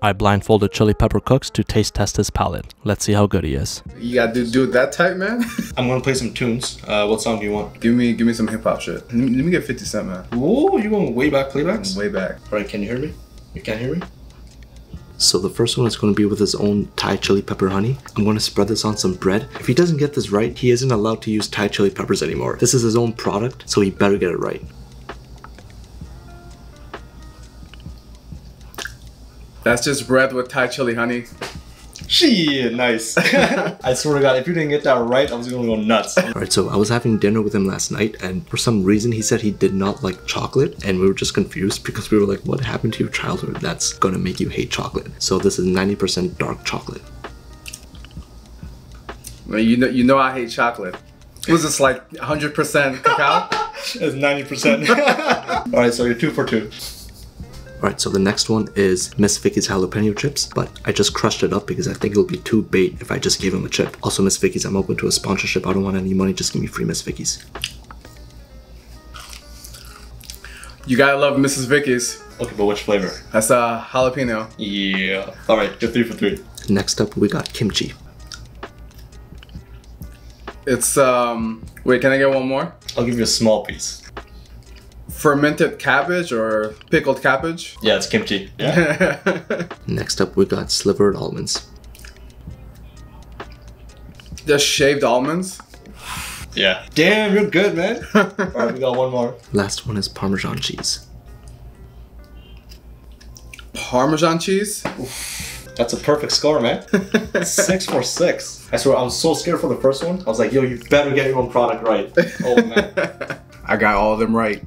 I blindfolded ChiliPepperCooks to taste test his palate. Let's see how good he is. You gotta do it that tight, man? I'm gonna play some tunes. What song do you want? Give me some hip hop shit. Let me get 50 Cent, man. Ooh, you going way back playbacks? Way back. Alright, can you hear me? You can't hear me? So the first one is going to be with his own Thai chili pepper honey. I'm going to spread this on some bread. If he doesn't get this right, he isn't allowed to use Thai chili peppers anymore. This is his own product, so he better get it right. That's just bread with Thai chili honey. Shit, nice. I swear to God, if you didn't get that right, I was gonna go nuts. Alright, so I was having dinner with him last night, and for some reason he said he did not like chocolate, and we were just confused because we were like, what happened to your childhood that's gonna make you hate chocolate? So this is 90% dark chocolate. Well, you know I hate chocolate. Was this like 100% cacao? It's 90%. Alright, so you're 2 for 2. Alright, so the next one is Miss Vicky's Jalapeno Chips, but I just crushed it up because I think it'll be too bait if I just gave him a chip. Also, Miss Vicky's, I'm open to a sponsorship. I don't want any money, just give me free Miss Vicky's. You gotta love Mrs. Vicky's. Okay, but which flavor? That's jalapeno. Yeah. Alright, you're 3 for 3. Next up, we got kimchi. It's, wait, can I get one more? I'll give you a small piece. Fermented cabbage or pickled cabbage? Yeah, it's kimchi. Yeah. Next up, we got slivered almonds. Just shaved almonds? Yeah. Damn, you're good, man. Alright, we got one more. Last one is Parmesan cheese. Parmesan cheese? That's a perfect score, man. 6 for 6. I swear, I was so scared for the first one. I was like, yo, you better get your own product right. Oh, man. I got all of them right.